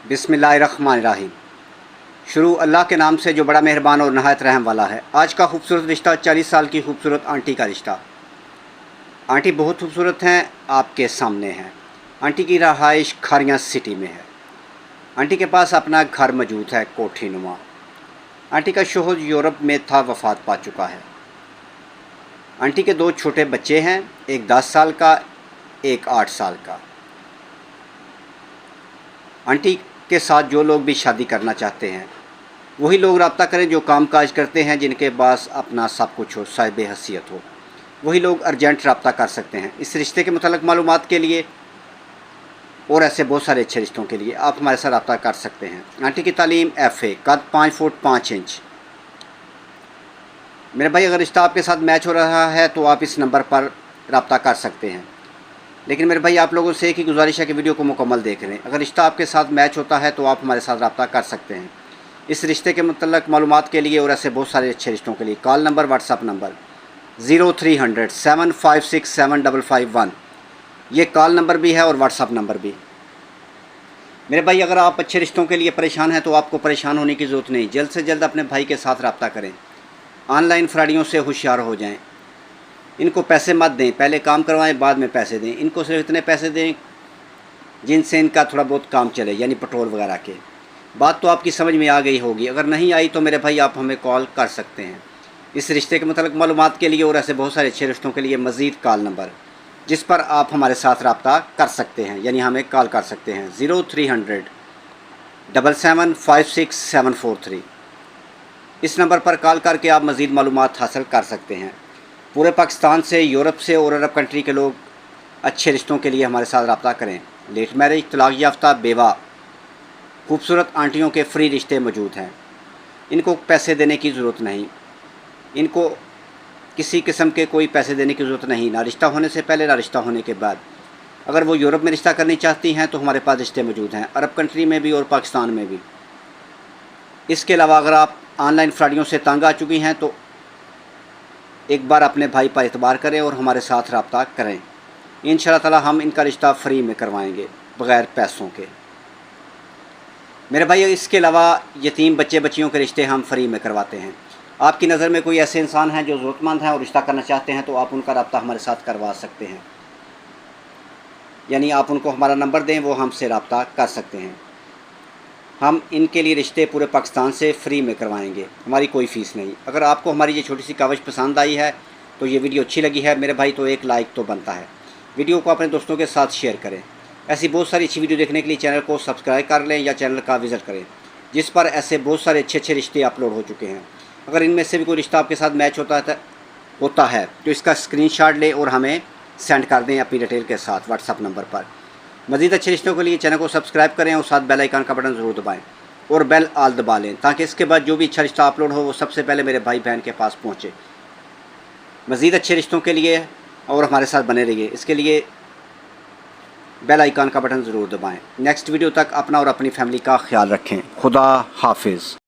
बिस्मिल्लाहिर्रहमानिर्रहीम। शुरू अल्लाह के नाम से जो बड़ा मेहरबान और नहायत रहम वाला है। आज का खूबसूरत रिश्ता 40 साल की खूबसूरत आंटी का रिश्ता। आंटी बहुत खूबसूरत हैं, आपके सामने हैं। आंटी की रहाइश खारियाँ सिटी में है। आंटी के पास अपना घर मौजूद है, कोठी नुमा। आंटी का शोहर यूरोप में था, वफ़ात पा चुका है। आंटी के 2 छोटे बच्चे हैं, एक 10 साल का, एक 8 साल का। आंटी के साथ जो लोग भी शादी करना चाहते हैं वही लोग रब्ता करें जो काम काज करते हैं, जिनके पास अपना सब कुछ हो, साहिब हैसियत हो। वही लोग अर्जेंट रब्ता कर सकते हैं। इस रिश्ते के मतलब मालूमात के लिए और ऐसे बहुत सारे अच्छे रिश्तों के लिए आप हमारे साथ रब्ता कर सकते हैं। आंटी की तालीम FA, कद 5 फुट 5 इंच। मेरे भाई, अगर रिश्ता आपके साथ मैच हो रहा है तो आप इस नंबर पर रब्ता कर सकते हैं। लेकिन मेरे भाई, आप लोगों से एक ही गुजारिश है कि वीडियो को मुकम्मल देख लें। अगर रिश्ता आपके साथ मैच होता है तो आप हमारे साथ रब्ता कर सकते हैं। इस रिश्ते के मतलब मालूमात के लिए और ऐसे बहुत सारे अच्छे रिश्तों के लिए कॉल नंबर, व्हाट्सअप नंबर 0300 756 7551। ये कॉल नंबर भी है और व्हाट्सअप नंबर भी। मेरे भाई, अगर आप अच्छे रिश्तों के लिए परेशान हैं तो आपको परेशान होने की ज़रूरत नहीं। जल्द से जल्द अपने भाई के साथ रब्ता करें। ऑनलाइन फ्रॉडियों से होशियार हो जाएं। इनको पैसे मत दें, पहले काम करवाएं बाद में पैसे दें। इनको सिर्फ इतने पैसे दें जिनसे इनका थोड़ा बहुत काम चले, यानी पेट्रोल वगैरह के। बात तो आपकी समझ में आ गई होगी। अगर नहीं आई तो मेरे भाई आप हमें कॉल कर सकते हैं। इस रिश्ते के मतलब मालूमात के लिए और ऐसे बहुत सारे अच्छे रिश्तों के लिए मज़ीद कॉल नंबर जिस पर आप हमारे साथ रब्ता कर सकते हैं, यानी हमें कॉल कर सकते हैं 0300 77 56 743। इस नंबर पर कॉल करके आप मज़ीद मालूमात हासिल कर सकते हैं। पूरे पाकिस्तान से, यूरोप से और अरब कंट्री के लोग अच्छे रिश्तों के लिए हमारे साथ रब्ता करें। लेट मैरिज, तलाक याफ्ता, बेवा, खूबसूरत आंटियों के फ्री रिश्ते मौजूद हैं। इनको पैसे देने की ज़रूरत नहीं। इनको किसी किस्म के कोई पैसे देने की ज़रूरत नहीं, ना रिश्ता होने से पहले ना रिश्ता होने के बाद। अगर वो यूरोप में रिश्ता करनी चाहती हैं तो हमारे पास रिश्ते मौजूद हैं, अरब कंट्री में भी और पाकिस्तान में भी। इसके अलावा अगर आप ऑनलाइन फ्रॉडियों से तंग आ चुकी हैं तो एक बार अपने भाई पर एतबार करें और हमारे साथ रब्ता करें। इंशाअल्लाह ताला हम इनका रिश्ता फ्री में करवाएंगे, बग़ैर पैसों के। मेरे भाई, इसके अलावा यतीम बच्चे बच्चियों के रिश्ते हम फ्री में करवाते हैं। आपकी नज़र में कोई ऐसे इंसान हैं जो ज़रूरतमंद हैं और रिश्ता करना चाहते हैं तो आप उनका रब्ता हमारे साथ करवा सकते हैं। यानी आप उनको हमारा नंबर दें, वो हमसे रब्ता कर सकते हैं। हम इनके लिए रिश्ते पूरे पाकिस्तान से फ्री में करवाएंगे, हमारी कोई फ़ीस नहीं। अगर आपको हमारी ये छोटी सी काविश पसंद आई है तो ये वीडियो अच्छी लगी है मेरे भाई तो एक लाइक तो बनता है। वीडियो को अपने दोस्तों के साथ शेयर करें। ऐसी बहुत सारी अच्छी वीडियो देखने के लिए चैनल को सब्सक्राइब कर लें या चैनल का विज़िट करें, जिस पर ऐसे बहुत सारे अच्छे अच्छे रिश्ते अपलोड हो चुके हैं। अगर इनमें से भी कोई रिश्ता आपके साथ मैच होता है तो इसका स्क्रीनशॉट लें और हमें सेंड कर दें अपनी डिटेल के साथ व्हाट्सअप नंबर पर। मज़ीद अच्छे रिश्तों के लिए चैनल को सब्सक्राइब करें और साथ बेल आइकन का बटन ज़रूर दबाएं और बेल आल दबा लें, ताकि इसके बाद जो भी अच्छा रिश्ता अपलोड हो वो सबसे पहले मेरे भाई बहन के पास पहुँचे। मज़ीद अच्छे रिश्तों के लिए और हमारे साथ बने रहिए, इसके लिए बेल आइकन का बटन ज़रूर दबाएं। नेक्स्ट वीडियो तक अपना और अपनी फैमिली का ख्याल रखें। खुदा हाफिज़।